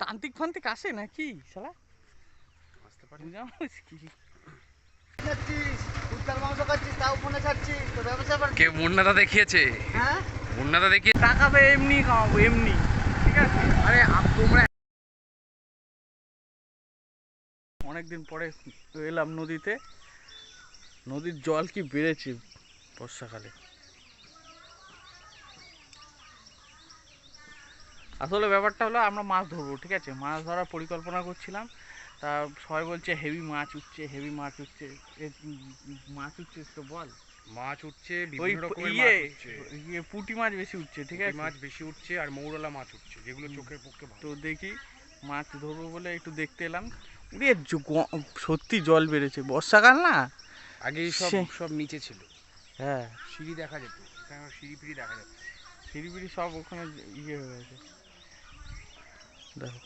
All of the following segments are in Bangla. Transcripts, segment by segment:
তান্ত্রিক ফান্ত্রিক আসে নাকি শালা? আসতে পারে। বুঝলাম কি কে মুন্নাদা দেখিয়েছে? হ্যাঁ, মুন্নাদা দেখিয়ে টাকা তো এমনি কামাবো এমনি, ঠিক আছে। আরে তোমরা অনেকদিন পরে এলাম নদীতে। নদীর জল কি বেড়েছে বর্ষাকালে। আসলে ব্যাপারটা হলো আমরা মাছ ধরবো, ঠিক আছে, মাছ ধরার পরিকল্পনা করছিলাম। তা সবাই বলছে হেভি মাছ উঠছে, হেভি মাছ উঠছে। মাছ উঠছে তো বল। মাছ উঠছে, ওই বিভিন্ন রকমের ইয়ে মাছ উঠছে। পুঁটি মাছ বেশি উঠছে, ঠিক পুঁটি আছে। মাছ বেশি উঠছে আর মৌরলা মাছ উঠছে, যেগুলো চোখের পক্ষে ভালো। তো দেখি মাছ ধরবো বলে একটু দেখতে এলাম। উড়ে সত্যি জল বেড়েছে বর্ষাকাল না। আগে সব সে- সব নিচে ছিল, হ্যাঁ, সিঁড়ি দেখা যেত, এখানে সিঁড়ি ফিড়ি দেখা যাচ্ছে। সিঁড়ি ফিড়ি সব ওখানে ইয়ে হয়ে গেছে। দেখো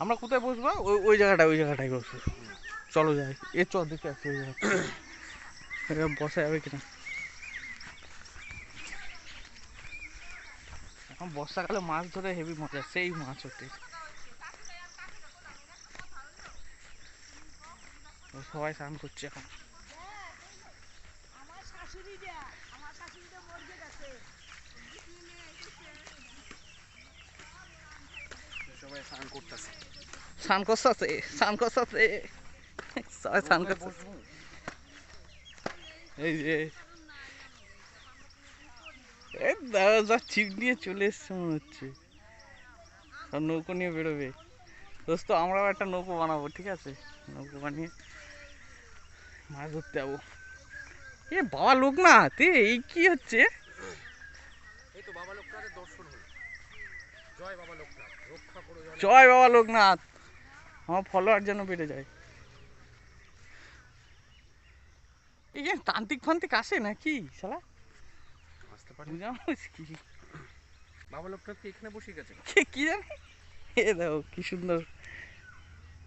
আমরা কোথায় বসবো? ওই ওই জায়গাটায় বসবো। চলো যাই, এ চ দেখে আসছি ওই জায়গাটা বসা যাবে কিনা। এখন বর্ষাকালে মাছ ধরে হেভি মজা, সেই মাছ ওঠে। সবাই স্নান করছে এখন। সবাই স্নান করতেছে। স্নান করছে, স্নান করছে, সবাই স্নান করছে। এই যে এই দাদা যা ছিপ নিয়ে চলে এসছে মনে হচ্ছে, সব নৌকো নিয়ে বেরোবে। দোস্ত আমরাও একটা নৌকো বানাবো, ঠিক আছে, নৌকো বানিয়ে মাছ ধরতে যাবো। এ বাবা লোকনাথ, এই কি হচ্ছে? এই তো বাবা লোকনাথের দর্শন হলো। জয় বাবা লোকনাথ, রক্ষা করো জয়। জয় বাবা লোকনাথ। আমার ফলোয়ার যেন বেড়ে যায়। এই যে তান্ত্রিক ফান্ত্রিক আসে নাকি শালা? আসতে পারে। বুঝলাম কি বাবা লোকনাথ কি এখানে বসে গেছে? কি জানি। এ দেখো কি সুন্দর।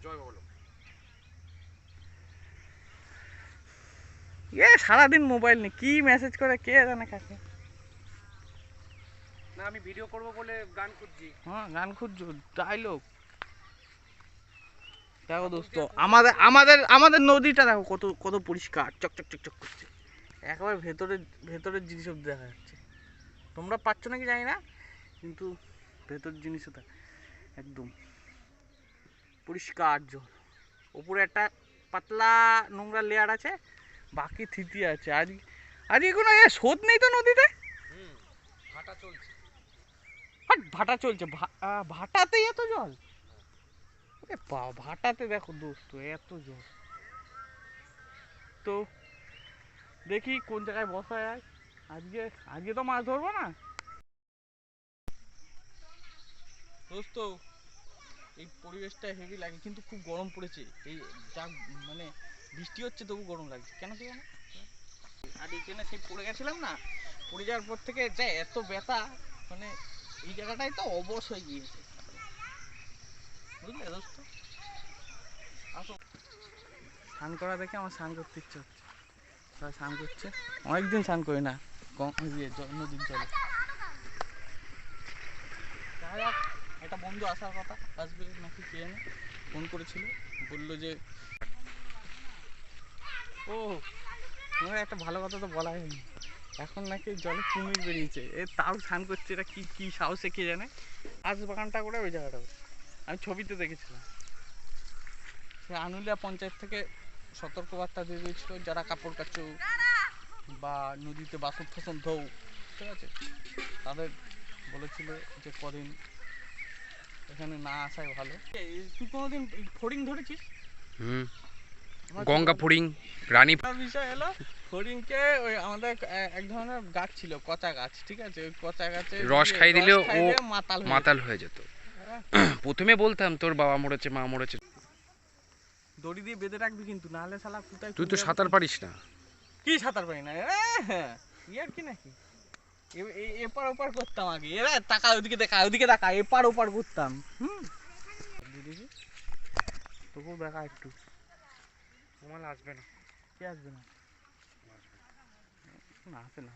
জয় বাবা লোকনাথ। এ সারাদিন মোবাইল নিয়ে কি মেসেজ করে কে জানে কাকে। না আমি ভিডিও করব বলে গান খুঁজছি। হ্যাঁ, গান খুঁজছো, ডায়লগ। দেখো দোস্ত, আমাদের আমাদের আমাদের নদীটা দেখো কত কত পরিষ্কার, চকচক চকচক করছে। একেবারে ভেতরের ভেতরের জিনিস অব্দি দেখা যাচ্ছে। তোমরা পাচ্ছ নাকি জানি না, কিন্তু ভেতর জিনিসও দেখ একদম পরিষ্কার জল। উপরে একটা পাতলা নোংরা লেয়ার আছে, বাকি থিতি আছে। আজ আজকে কোনো স্রোত নেই তো নদীতে। হাঁটা চলছে। আর ভাটা চলছে, ভাটাতেই এত জল? এ ভাটাতে দেখো দোস্ত এত জল। তো দেখি কোন জায়গায় বসা যায়। আজকে আজকে তো মাছ ধরবো না দোস্ত। এই পরিবেশটা হেভি লাগে, কিন্তু খুব গরম পড়েছে। এই যা মানে বৃষ্টি হচ্ছে তবু গরম লাগছে কেন কি জানো। আর এইখানে সেই পড়ে গেছিলাম না, পড়ে যাওয়ার পর থেকে যা এত ব্যথা, মানে এই জায়গাটাই তো অবশ হয়ে গিয়েছে, বুঝলে দোস্ত। আসো, স্নান করা দেখে আমার স্নান করতে ইচ্ছে হচ্ছে। সবাই স্নান করছে, অনেকদিন স্নান করি না নদীর জলে। যাই হোক, একটা বন্ধু আসার কথা, আসবে নাকি কে জানে, ফোন করেছিল, বললো যে ও তোমার একটা ভালো কথা তো বলা হয়নি, এখন নাকি জলে কুমির বেরিয়েছে। এ তাও স্নান করছে, এটা কি কি সাহসে কে জানে। আজ বাগানটা করে ওই জায়গাটা আমি ছবিতে দেখেছিলাম। সে আনুলিয়া পঞ্চায়েত থেকে সতর্কবার্তা দিয়ে দিয়েছিল, যারা কাপড় কাচো বা নদীতে বাসন ফাসন ধোও, ঠিক আছে, তাদের বলেছিল যে কদিন এখানে না আসাই ভালো। তুই কোনোদিন ফড়িং ধরেছিস? গঙ্গা ফড়িং, রানী। বিষয় হলো ফড়িংকে ওই আমাদের এক ধরনের গাছ ছিল, কচা গাছ, ঠিক আছে, ওই কচা গাছে রস খাই দিলে ও মাতাল মাতাল হয়ে যেত। প্রথমে বলতাম তোর বাবা মরেছে মা মরেছে, দড়ি দিয়ে বেঁধে রাখবি কিন্তু, নাহলে শালা কোথায় তুই তো সাঁতার পারিস না। কি সাঁতার পারি না ইয়ার কি নাকি, এপার ওপার করতাম আগে। এরা টাকা ওদিকে দেখা, ওদিকে দেখা, এপার ওপার করতাম। দিদি তোকেও দেখা একটু। তোমার আসবে না। কে আসবে না? না আসে না,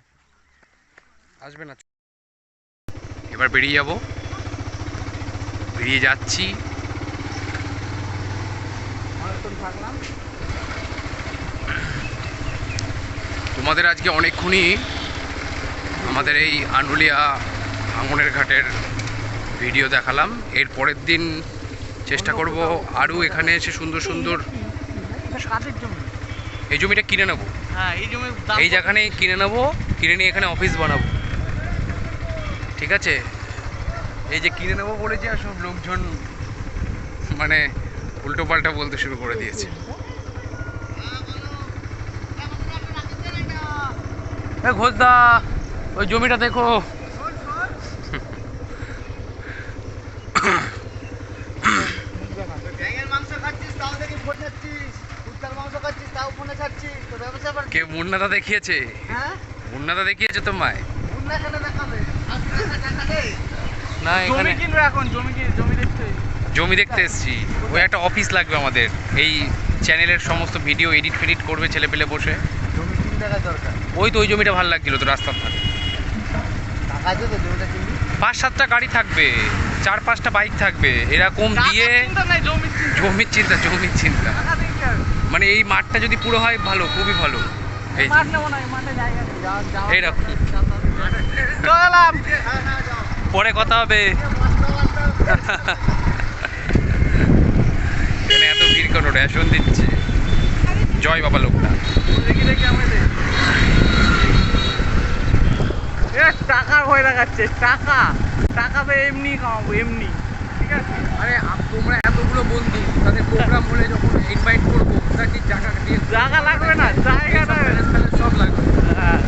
আসবে না। এবার বেরিয়ে যাব, বেরিয়ে যাচ্ছি। অনেকক্ষণ থাকলাম। তোমাদের আজকে অনেকক্ষণই আমাদের এই আনুলিয়া ভাঙনের ঘাটের ভিডিও দেখালাম। এর পরের দিন চেষ্টা করব আরও এখানে এসে সুন্দর সুন্দর। এটা কাদের জমি? এই জমিটা কিনে নেবো, হ্যাঁ এই জমির দাম এই জায়গানে কিনে নেবো, কিনে নিয়ে এখানে অফিস বানাবো, ঠিক আছে? এই যে কিনে নেবো বলেছি আর সব লোকজন মানে উল্টো পাল্টা বলতে শুরু করে দিয়েছে। ঘোষদা ওই জমিটা দেখো। কে মুন্নাদা দেখিয়েছে? মুন্নাদা দেখিয়েছে তোমায়? না জমি এখানে কিনবে এখন, জমি দেখতে। জমি দেখতে এসেছি। ওই একটা অফিস লাগবে আমাদের, এই চ্যানেলের সমস্ত ভিডিও এডিট ফেডিট করবে ছেলে পেলে বসে। জমি 3 টাকা দরকার। ওই তো ওই জমিটা ভালো লাগছিল তো, রাস্তার ধারে। টাকা আছে তো জমিটা কিনবি? 5-7টা গাড়ি থাকবে, 4-5টা বাইক থাকবে, এরকম দিয়ে। জমির চিন্তা, জমির চিন্তা। মানে এই মাঠটা যদি পুরো হয় ভালো, খুবই ভালো। এই মাঠ নেবো না, এই মাঠে জায়গা নেই। এইরকম চলাম, পরে কথা হবে। এখানে এত ভিড় কেন? রেশন দিচ্ছে। জয় বাবা লোকনাথ। দেখি দেখি আমাদের টাকার ভয় দেখাচ্ছে। টাকা টাকা তো এমনি কামাবো, এমনি। ঠিক আছে? আরে তোমরা এতগুলো বন্ধু, তাদের প্রোগ্রাম হলে যখন ইনভাইট করবো, তার ঠিক জায়গা দিয়ে জায়গা লাগবে না, জায়গাটা সব লাগবে। হ্যাঁ।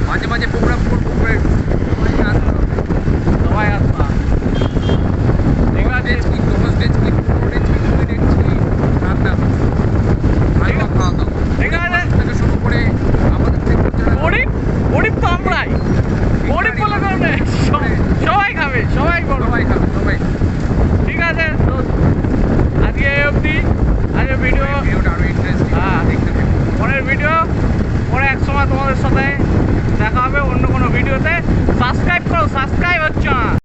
মাঝে মাঝে প্রোগ্রাম করবো,